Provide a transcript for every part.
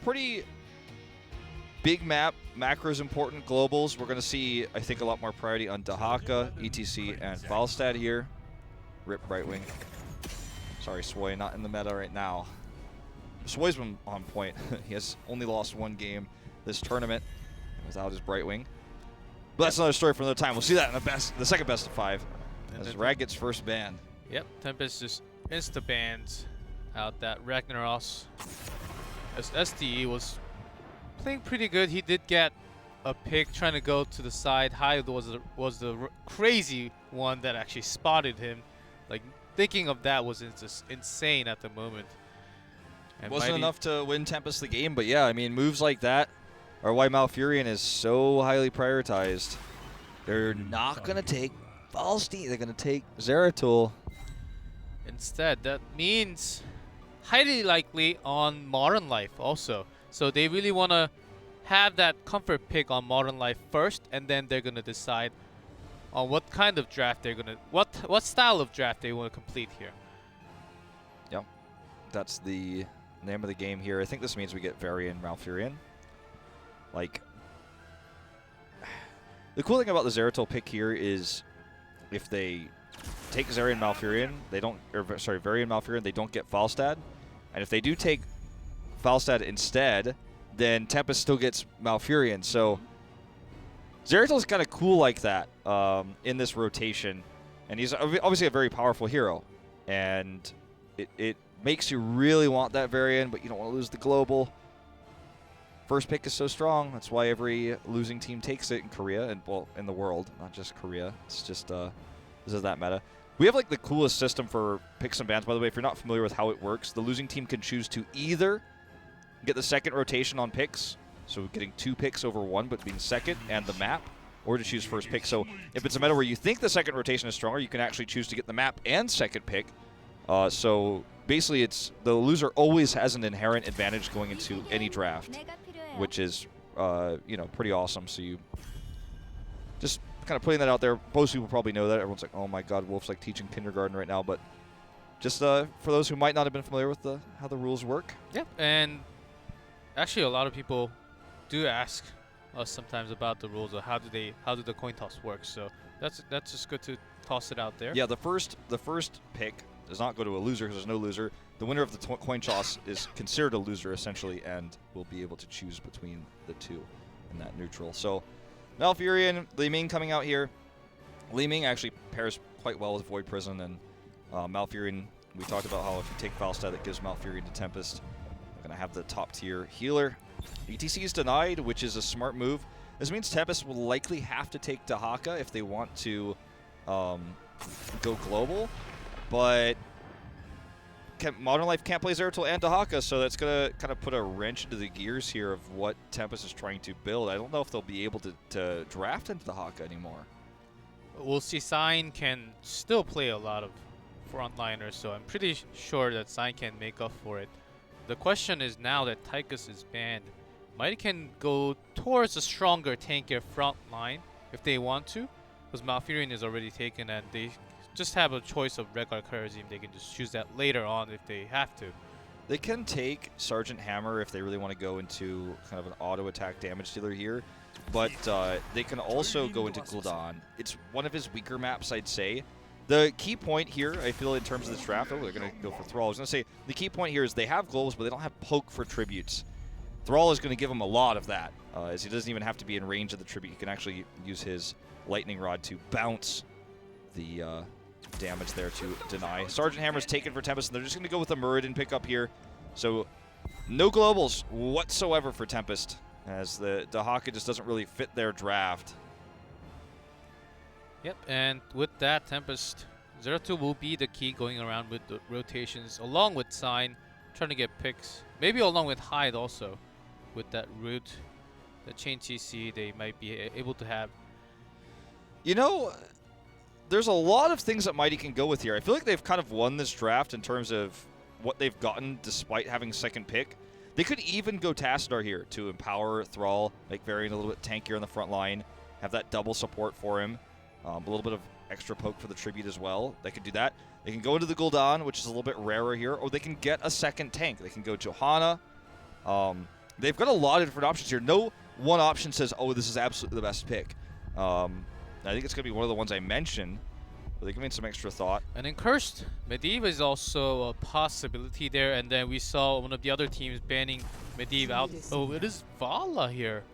pretty big map. Macros important. Globals. We're going to see, I think, a lot more priority on Dahaka, ETC, and Falstad here. Rip right wing. Sorry, Swoy, not in the meta right now. Swoy's been on point. He has only lost one game this tournament without his bright wing. But that's another story for another time. We'll see that in the second best of 5 as Rag gets first ban. Yep, Tempest just insta-bans out that Ragnaros. As SDE was playing pretty good. He did get a pick trying to go to the side. Hyde was the crazy one that actually spotted him. Like, thinking of that was just insane at the moment. And wasn't enough to win Tempest the game, but yeah, I mean, moves like that are why Malfurion is so highly prioritized. They're not going to take Falstein. They're going to take Zeratul. Instead, that means highly likely on Modern Life also. So they really want to have that comfort pick on Modern Life first, and then they're going to decide on what kind of draft they're going to, what style of draft they want to complete here. Yep, that's the name of the game here. I think this means we get Varian Malfurion. Like, the cool thing about the Zeratul pick here is if they take Varian Malfurion, they don't, or sorry, Varian Malfurion, they don't get Falstad. And if they do take Falstad instead, then Tempest still gets Malfurion. So Zeratul's kind of cool like that in this rotation. And he's obviously a very powerful hero. And it makes you really want that Varian, but you don't want to lose the global. First pick is so strong. That's why every losing team takes it in Korea, and well, in the world, not just Korea. It's just this is that meta. We have like the coolest system for picks and bans, by the way. If you're not familiar with how it works, the losing team can choose to either get the second rotation on picks, so getting 2 picks over 1, but being second, and the map, or to choose first pick. So if it's a meta where you think the second rotation is stronger, you can actually choose to get the map and second pick. So basically, it's the loser always has an inherent advantage going into any draft, which is pretty awesome. So you just kind of putting that out there. Most people probably know that. Everyone's like, oh my god, Wolf's like teaching kindergarten right now. But just for those who might not have been familiar with how the rules work. Yep, and actually a lot of people do ask us sometimes about the rules of how do the coin toss work. So that's just good to toss it out there. Yeah, the first pick does not go to a loser because there's no loser. The winner of the coin toss is considered a loser essentially, and will be able to choose between the two in that neutral. So Malfurion, Li Ming coming out here. Li Ming actually pairs quite well with Void Prison, and Malfurion, we talked about how if you take Falstad, it gives Malfurion to Tempest. We're going to have the top tier healer. ETC is denied, which is a smart move. This means Tempest will likely have to take Dahaka if they want to go global, but Modern Life can't play Zeratul and Dahaka, so that's going to kind of put a wrench into the gears here of what Tempest is trying to build. I don't know if they'll be able to draft into Dahaka anymore. We'll see. Sign can still play a lot of frontliners, so I'm pretty sure that Sign can make up for it. The question is now that Tychus is banned, Mighty can go towards a stronger, tankier front line if they want to, because Malfurion is already taken and they just have a choice of regular Kharazim. They can just choose that later on if they have to. They can take Sergeant Hammer if they really want to go into kind of an auto attack damage dealer here, but they can also go into Gul'dan. It's one of his weaker maps, I'd say. The key point here, I feel, in terms of this draft, they're going to go for Thrall. I was going to say, the key point here is they have globals, but they don't have poke for tributes. Thrall is going to give him a lot of that, as he doesn't even have to be in range of the tribute. He can actually use his Lightning Rod to bounce the damage there to deny. Sergeant Hammer's taken for Tempest, and they're just going to go with a Muradin pickup here. So no globals whatsoever for Tempest, as the Dahaka just doesn't really fit their draft. Yep, and with that, Tempest, Zeratul will be the key going around with the rotations, along with Sign, trying to get picks. Maybe along with Hyde also, with that root, the chain CC they might be able to have. You know, there's a lot of things that Mighty can go with here. I feel like they've kind of won this draft in terms of what they've gotten despite having second pick. They could even go Tassadar here to empower Thrall, make Varian a little bit tankier in the front line, have that double support for him. A little bit of extra poke for the tribute as well. They can do that. They can go into the Gul'dan, which is a little bit rarer here, or they can get a second tank. They can go Johanna, they've got a lot of different options here. No one option says, oh, this is absolutely the best pick. I think it's going to be one of the ones I mentioned. But they're giving some extra thought. And in Cursed, Medivh is also a possibility there. And then we saw one of the other teams banning Medivh out. Oh, it is Vala here.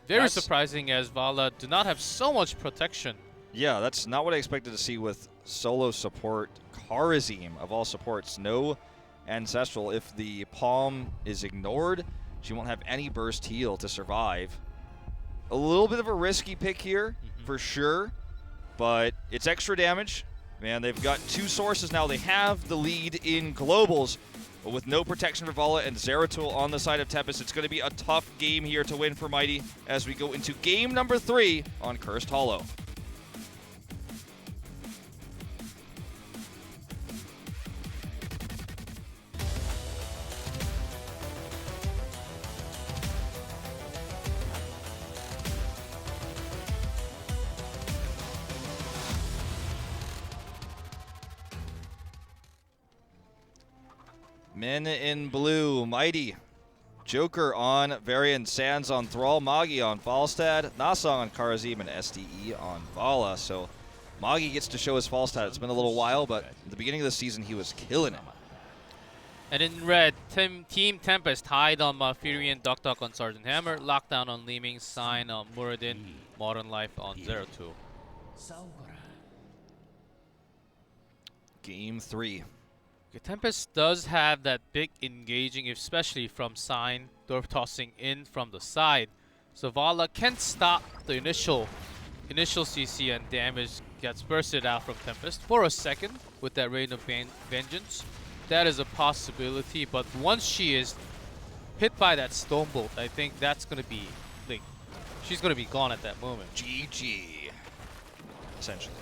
Very surprising, as Vala do not have so much protection. Yeah, that's not what I expected to see with solo support. Kharazim, of all supports, no Ancestral. If the Palm is ignored, she won't have any burst heal to survive. A little bit of a risky pick here, for sure, but it's extra damage. Man, they've got 2 sources now. They have the lead in globals, but with no protection for Vala and Zeratul on the side of Tempest, it's going to be a tough game here to win for Mighty as we go into game number 3 on Cursed Hollow. Men in blue, Mighty. Joker on Varian, Sands on Thrall, Magi on Falstad, Nasong on Kharazim, and SDE on Vala. So Magi gets to show his Falstad. It's been a little while, but at the beginning of the season, he was killing it. And in red, Team Tempest hide on Malfurion, Duck on Sergeant Hammer, Lockdown on Leeming, Sign on Muradin, Modern Life on Zeratul. Game 3. Tempest does have that big engaging, especially from Sign, Dwarf tossing in from the side. So Vala can stop the initial CC, and damage gets bursted out from Tempest for a second with that Rain of Vengeance. That is a possibility, but once she is hit by that Stone Bolt, I think that's going to be, like, she's going to be gone at that moment. GG, essentially,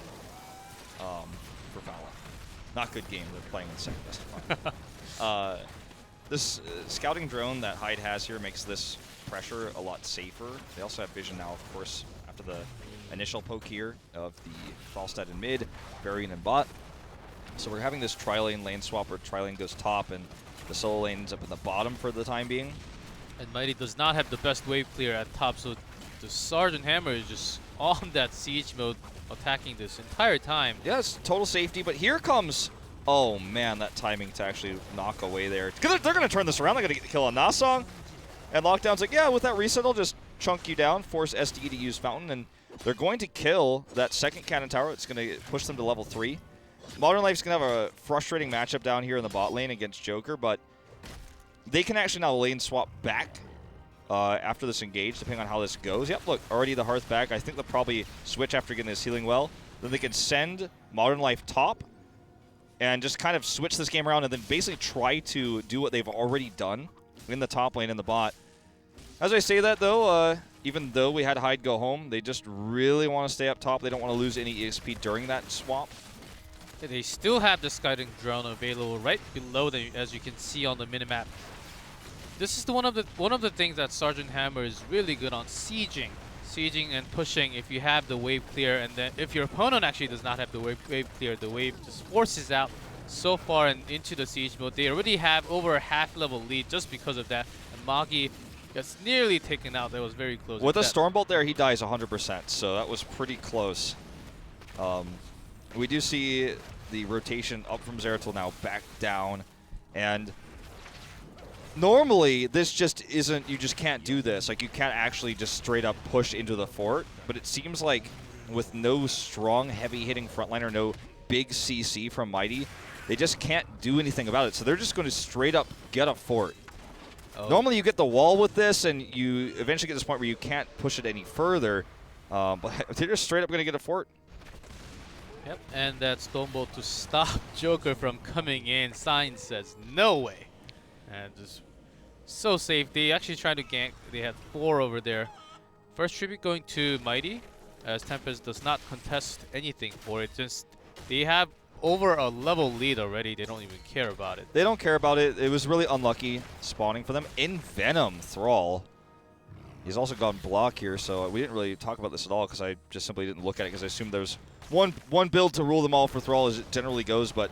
for Vala. Not good game. They're playing in the second best. This scouting drone that Hyde has here makes this pressure a lot safer. They also have vision now, of course, after the initial poke here of the Falstad in mid, Varian in bot. So we're having this tri-lane swap where tri-lane goes top and the solo lane ends up in the bottom for the time being. And Mighty does not have the best wave clear at top, so the Sergeant Hammer is just on that siege mode, attacking this entire time. Yes, total safety, but here comes... Oh man, that timing to actually knock away there. They're going to turn this around. They're going to get the kill on Nasong. And Lockdown's like, yeah, with that reset, I'll just chunk you down, force SDE to use Fountain, and they're going to kill that second cannon tower. It's going to push them to level 3. Modern Life's going to have a frustrating matchup down here in the bot lane against Joker, but they can actually now lane swap back after this engage, depending on how this goes. Yep, look, already the Hearth back. I think they'll probably switch after getting this healing well. Then they can send Modern Life top and just kind of switch this game around and then basically try to do what they've already done in the top lane in the bot. As I say that, though, even though we had Hyde go home, they just really want to stay up top. They don't want to lose any EXP during that swap. They still have the scouting drone available right below them, as you can see on the minimap. This is one of the things that Sergeant Hammer is really good on, sieging and pushing. If you have the wave clear, and then if your opponent actually does not have the wave clear, the wave just forces out so far and into the siege mode. They already have over a half-level lead just because of that. And Magi gets nearly taken out. That was very close. With a Stormbolt there, he dies 100%, so that was pretty close. We do see the rotation up from Zeratul now back down, and normally this just isn't, you just can't do this. Like, you can't actually just straight up push into the fort, but it seems like with no strong heavy hitting frontliner, no big CC from Mighty, they just can't do anything about it. So they're just going to straight up get a fort. Oh. Normally you get the wall with this and you eventually get to this point where you can't push it any further, but they're just straight up going to get a fort. Yep, and that Stonebolt to stop Joker from coming in. Sign says no way. And just so safe. They actually tried to gank. They had 4 over there. First tribute going to Mighty, as Tempest does not contest anything for it. Just they have over a level lead already. They don't even care about it. They don't care about it. It was really unlucky spawning for them. In Venom, Thrall. He's also gone block here, so we didn't really talk about this at all because I just simply didn't look at it because I assumed there's one build to rule them all for Thrall as it generally goes, but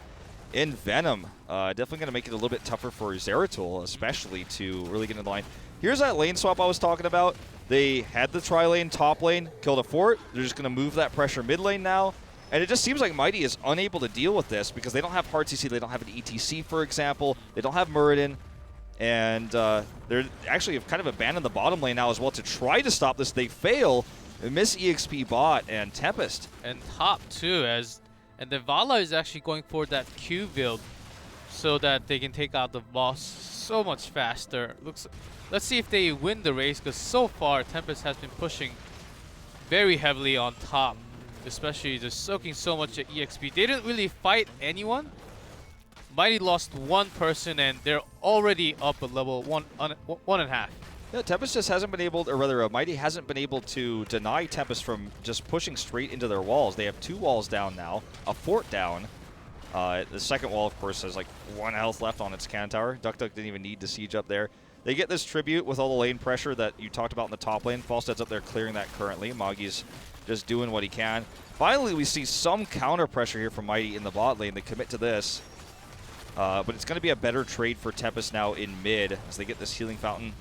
in Venom, definitely going to make it a little bit tougher for Zeratul, especially to really get in the line. here's that lane swap I was talking about. They had the tri-lane, top lane, killed a fort. They're just going to move that pressure mid lane now. And it just seems like Mighty is unable to deal with this because they don't have hard CC. They don't have an ETC, for example. They don't have Muradin. And they're actually have kind of abandoned the bottom lane now as well to try to stop this. They fail. They miss EXP bot and Tempest. And top too, and the Vala is actually going for that Q build so that they can take out the boss so much faster. Let's see if they win the race, because so far Tempest has been pushing very heavily on top, especially just soaking so much at EXP. They didn't really fight anyone. Mighty lost one person and they're already up a level one and a half. Yeah, Tempest just hasn't been able, or rather Mighty hasn't been able to deny Tempest from just pushing straight into their walls. They have 2 walls down now, a fort down. The second wall, of course, has like 1 health left on its cannon tower. Duck didn't even need to siege up there. They get this tribute with all the lane pressure that you talked about in the top lane. Falstead's up there clearing that currently. Moggy's just doing what he can. Finally, we see some counter pressure here from Mighty in the bot lane. They commit to this. But it's going to be a better trade for Tempest now in mid as they get this healing fountain.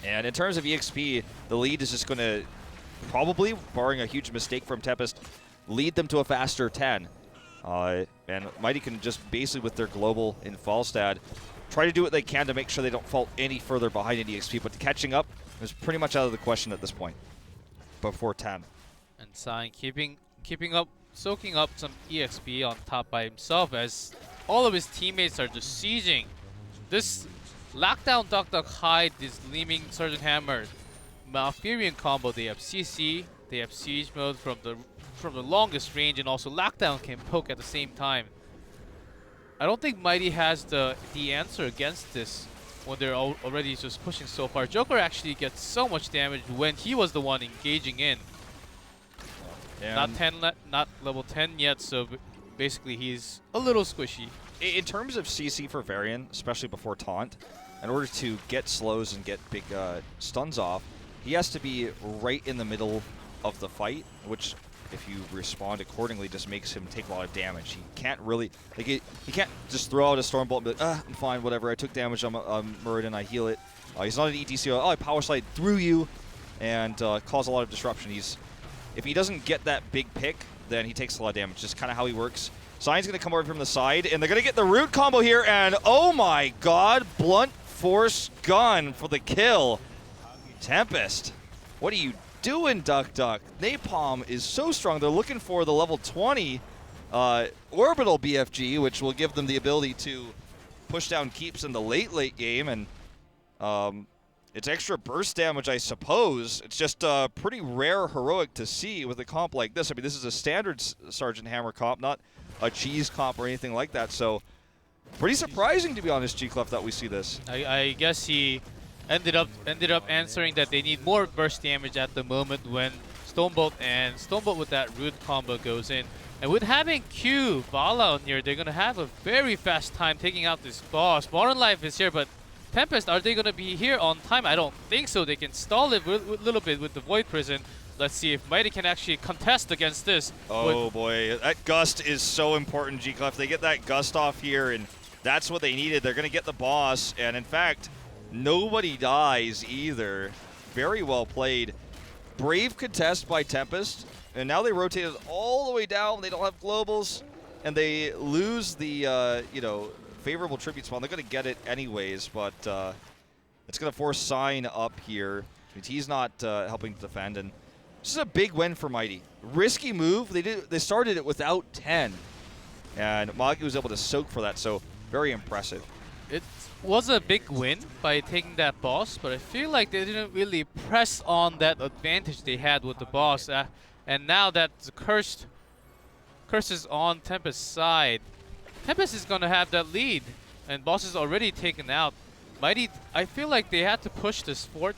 And in terms of EXP, the lead is just going to probably, barring a huge mistake from Tempest, lead them to a faster 10. And Mighty can just basically, with their global in Falstad, try to do what they can to make sure they don't fall any further behind in EXP. But catching up is pretty much out of the question at this point, before 10. And Sign keeping up, soaking up some EXP on top by himself as all of his teammates are just sieging. This lockdown Duck hide, this Gleaming Sergeant Hammer Malfurion combo. They have CC, they have siege mode from the longest range, and also lockdown can poke at the same time. I don't think Mighty has the answer against this when they're already just pushing so far. Joker actually gets so much damage when he was the one engaging in. And not level 10 yet, so basically he's a little squishy. In terms of CC for Varian, especially before taunt, in order to get slows and get big stuns off, he has to be right in the middle of the fight, which, if you respond accordingly, just makes him take a lot of damage. He can't really, like, he can't just throw out a Stormbolt and be like, I'm fine, whatever, I took damage, I'm Muradin, I heal it. He's not an ETC, I power slide through you, and cause a lot of disruption. If he doesn't get that big pick, then he takes a lot of damage. Just kind of how he works. Sign's going to come over from the side, and they're going to get the root combo here, and oh my god, blunt force gun for the kill. Tempest, what are you doing, Duck? Napalm is so strong. They're looking for the level 20 orbital BFG, which will give them the ability to push down keeps in the late game, and it's extra burst damage, I suppose. It's just pretty rare heroic to see with a comp like this. I mean, this is a standard Sergeant Hammer comp, not a cheese comp or anything like that. So, pretty surprising, to be honest, G-Clef, that we see this. I guess he ended up answering that they need more burst damage at the moment when Stonebolt with that root combo goes in. And with having Q Vala on here, they're gonna have a very fast time taking out this boss. Modern Life is here, but Tempest, are they going to be here on time? I don't think so. They can stall it a little bit with the Void Prison. Let's see if Mighty can actually contest against this. Oh boy, that Gust is so important, G-Clef. They get that Gust off here, and that's what they needed. They're going to get the boss, and in fact, nobody dies either. Very well played. Brave contest by Tempest, and now they rotated all the way down. They don't have globals, and they lose the, favorable tribute spawn. They're going to get it anyways, but it's going to force Sign up here. He's not helping to defend, and this is a big win for Mighty. Risky move. They started it without 10, and Moggy was able to soak for that, so very impressive. It was a big win by taking that boss, but I feel like they didn't really press on that advantage they had with the boss, and now that the curse is on Tempest's side, Tempest is going to have that lead, and boss is already taken out. Mighty, I feel like they had to push this fort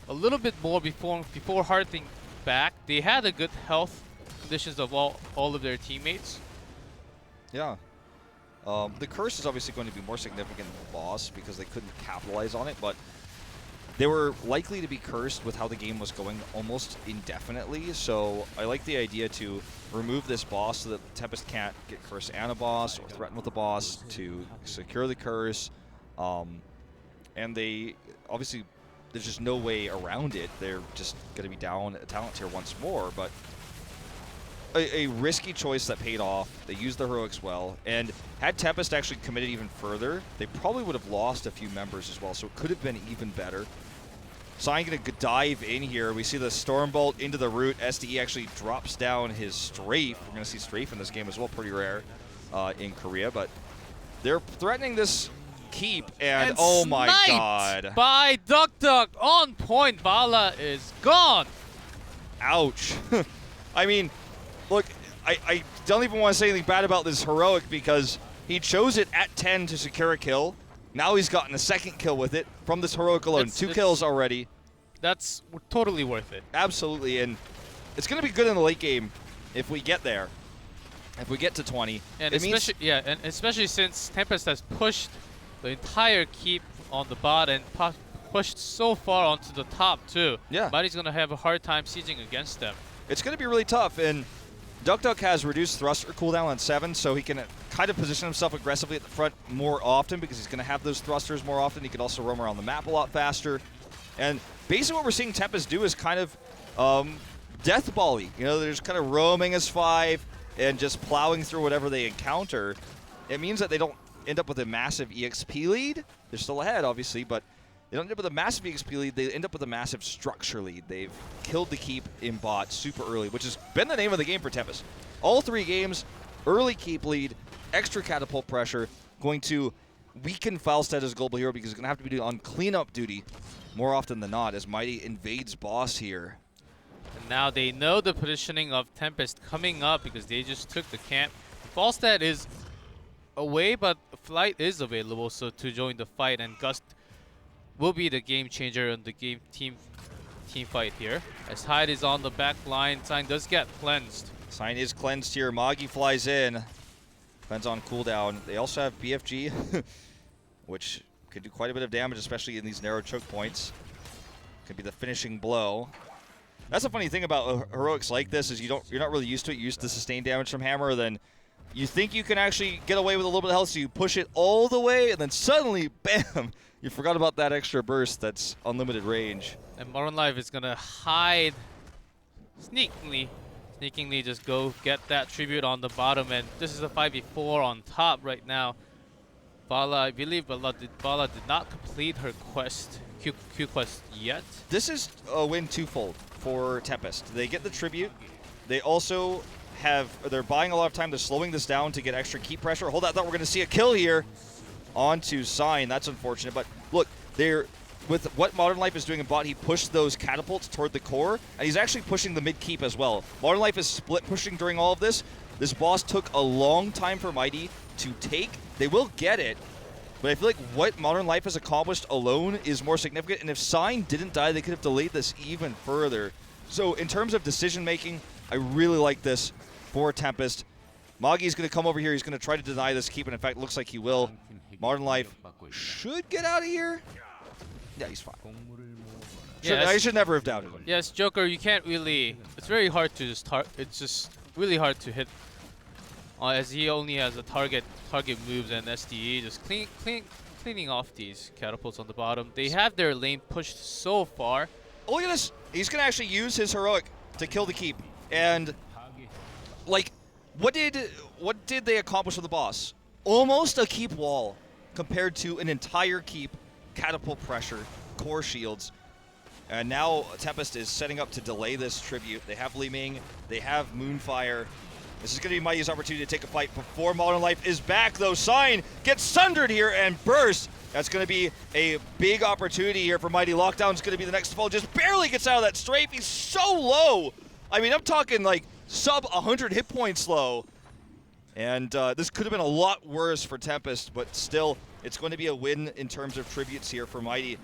a little bit more before hardening back. They had a good health conditions of all of their teammates. Yeah. The curse is obviously going to be more significant than the boss because they couldn't capitalize on it, but they were likely to be cursed with how the game was going almost indefinitely, so I like the idea to remove this boss so that Tempest can't get cursed and a boss or threaten with the boss to secure the curse. And they obviously there's just no way around it. They're just going to be down a talent tier once more, but a risky choice that paid off. They used the heroics well, and had Tempest actually committed even further, they probably would have lost a few members as well, so it could have been even better. Sign going to dive in here. We see the Stormbolt into the root. SDE actually drops down his Strafe. We're going to see Strafe in this game as well, pretty rare in Korea, but they're threatening this keep, and oh my god. By Duck on point. Vala is gone. Ouch. I mean, look, I don't even want to say anything bad about this heroic because he chose it at 10 to secure a kill. Now he's gotten a second kill with it from this heroic alone. Two kills already. That's totally worth it. Absolutely, and it's going to be good in the late game if we get there. If we get to 20. And especially since Tempest has pushed the entire keep on the bot and pushed so far onto the top too. Yeah. Mighty's going to have a hard time sieging against them. It's going to be really tough, and Duck has reduced thruster cooldown on 7, so he can kind of position himself aggressively at the front more often because he's going to have those thrusters more often. He can also roam around the map a lot faster. And basically what we're seeing Tempest do is kind of death bally. You know, they're just kind of roaming as 5 and just plowing through whatever they encounter. It means that they don't end up with a massive EXP lead. They're still ahead, obviously, but they don't end up with a massive EXP lead. They end up with a massive structure lead. They've killed the keep in bot super early, which has been the name of the game for Tempest. All 3 games, early keep lead, extra catapult pressure, going to weaken Falstad as a global hero because he's going to have to be on cleanup duty more often than not as Mighty invades boss here. And now they know the positioning of Tempest coming up because they just took the camp. Falstad is away, but Flight is available, so to join the fight, and Gust will be the game changer in the game team fight here. As Hyde is on the back line, Sign does get cleansed. Sign is cleansed here. Magi flies in. Depends on cooldown. They also have BFG, which could do quite a bit of damage, especially in these narrow choke points. Could be the finishing blow. That's the funny thing about heroics like this is you're not really used to it. You're used to sustained damage from Hammer, then you think you can actually get away with a little bit of health, so you push it all the way, and then suddenly, bam, you forgot about that extra burst that's unlimited range. And Modern Life is gonna hide sneakily just go get that tribute on the bottom, and this is a 5v4 on top right now. Vala, I believe Vala did not complete her quest, Q quest yet. This is a win twofold for Tempest. They get the tribute. They also they're buying a lot of time. They're slowing this down to get extra keep pressure. Hold on, I thought we were going to see a kill here onto Sign. That's unfortunate. But look, with what Modern Life is doing in bot, he pushed those catapults toward the core, and he's actually pushing the mid keep as well. Modern Life is split pushing during all of this. This boss took a long time for Mighty to take. They will get it, but I feel like what Modern Life has accomplished alone is more significant, and if Sign didn't die, they could have delayed this even further. So in terms of decision making, I really like this for Tempest. Magi's going to come over here. He's going to try to deny this keep, and in fact, it looks like he will. Modern Life should get out of here. Yeah, he's fine. I should never have doubted him. Yes, Joker, you can't really... It's very hard to just it's just really hard to hit as he only has a target moves, and SDE just cleaning off these catapults on the bottom. They have their lane pushed so far. Oh, look at this. He's going to actually use his heroic to kill the keep. And, like, what did they accomplish with the boss? Almost a keep wall compared to an entire keep, catapult pressure, core shields. And now Tempest is setting up to delay this tribute. They have Li Ming, they have Moonfire. This is going to be Mighty's opportunity to take a fight before Modern Life is back, though. Sign gets sundered here and burst. That's going to be a big opportunity here for Mighty. Lockdown's going to be the next to fall. Just barely gets out of that strafe. He's so low. I mean, I'm talking like sub 100 hit points low. And this could have been a lot worse for Tempest, but still, it's going to be a win in terms of tributes here for Mighty.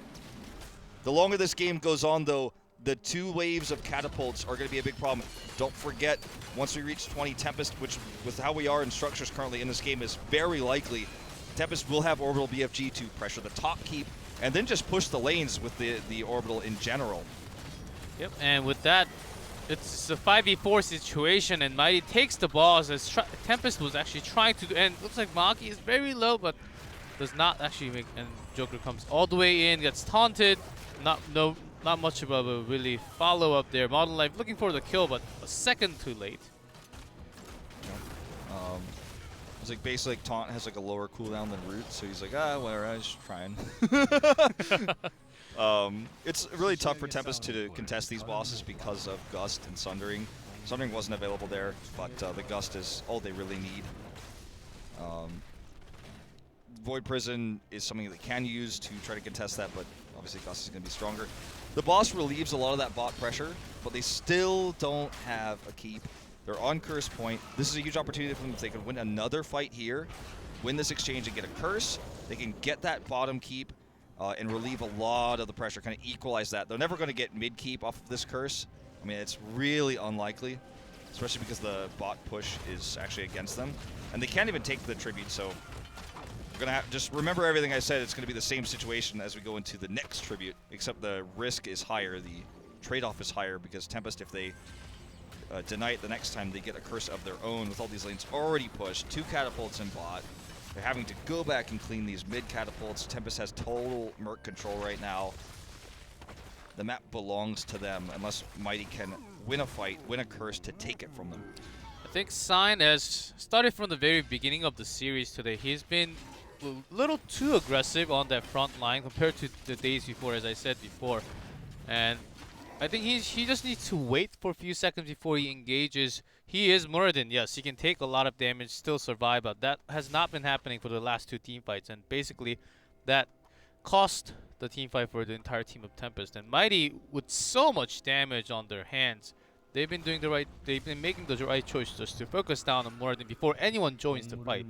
The longer this game goes on, though, the 2 waves of catapults are going to be a big problem. Don't forget, once we reach 20, Tempest, which with how we are in structures currently in this game, is very likely. Tempest will have orbital BFG to pressure the top keep, and then just push the lanes with the orbital in general. Yep, and with that, it's a 5v4 situation, and Mighty takes the balls as Tempest was actually trying to do, and it looks like Maki is very low, but does not actually make, and Joker comes all the way in, gets taunted, not much of a really follow up there. Modern Life looking for the kill, but a second too late. It's like basically like, Taunt has like a lower cooldown than Root, so he's like, whatever, I was just trying. It's really tough for Tempest to contest these bosses because of Gust and Sundering. Sundering wasn't available there, but the Gust is all they really need. Void Prison is something they can use to try to contest that, but obviously Gust is going to be stronger. The boss relieves a lot of that bot pressure, but they still don't have a keep. They're on curse point. This is a huge opportunity for them if they can win another fight here, win this exchange and get a curse. They can get that bottom keep and relieve a lot of the pressure, kind of equalize that. They're never going to get mid keep off of this curse. I mean, it's really unlikely, especially because the bot push is actually against them. And they can't even take the tribute, so we're going to have just remember everything I said. It's going to be the same situation as we go into the next tribute, except the risk is higher. The trade-off is higher because Tempest, if they deny it the next time, they get a curse of their own with all these lanes already pushed. 2 catapults in bot. They're having to go back and clean these mid catapults. Tempest has total Merc control right now. The map belongs to them unless Mighty can win a fight, win a curse to take it from them. I think Sign has started from the very beginning of the series today. He's been a little too aggressive on that front line compared to the days before, as I said before. And I think he just needs to wait for a few seconds before he engages. He is Muradin, yes, he can take a lot of damage, still survive, but that has not been happening for the last 2 team fights, and basically that cost the team fight for the entire team of Tempest. And Mighty, with so much damage on their hands, they've been making the right choice just to focus down on Muradin before anyone joins the fight.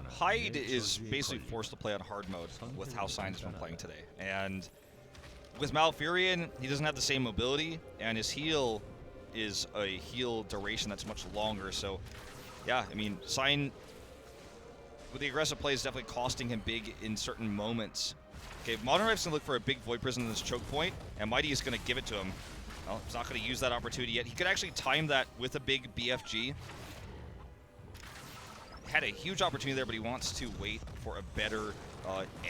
Hyde is basically forced to play on hard mode with how Sign has been playing today, and with Malfurion, he doesn't have the same mobility, and his heal is a heal duration that's much longer. So, yeah, I mean, Sign, with the aggressive play, is definitely costing him big in certain moments. Okay, Modern Life's going to look for a big Void Prison in this choke point, and Mighty is going to give it to him. Well, he's not going to use that opportunity yet. He could actually time that with a big BFG. Had a huge opportunity there, but he wants to wait for a better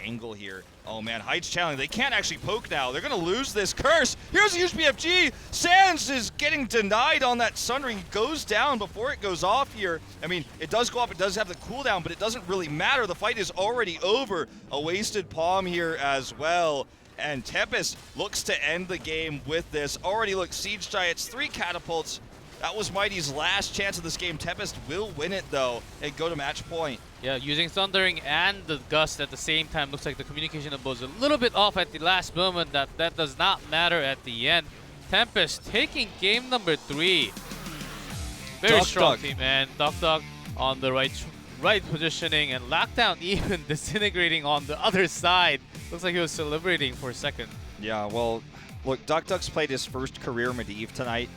angle here. Oh man, Hyde's challenge. They can't actually poke now. They're going to lose this curse. Here's a huge BFG. Sans is getting denied on that Sundering. He goes down before it goes off here. I mean, it does go up. It does have the cooldown, but it doesn't really matter. The fight is already over. A wasted palm here as well. And Tempest looks to end the game with this. Already look, Siege Giants, 3 catapults. That was Mighty's last chance of this game. Tempest will win it, though, and go to match point. Yeah, using Thundering and the Gust at the same time. Looks like the communication was a little bit off at the last moment. That does not matter at the end. Tempest taking game number 3. Very strong team, and Dog on the right positioning, and Lockdown even disintegrating on the other side. Looks like he was celebrating for a second. Yeah, well, look, Duck's played his first career Medivh tonight.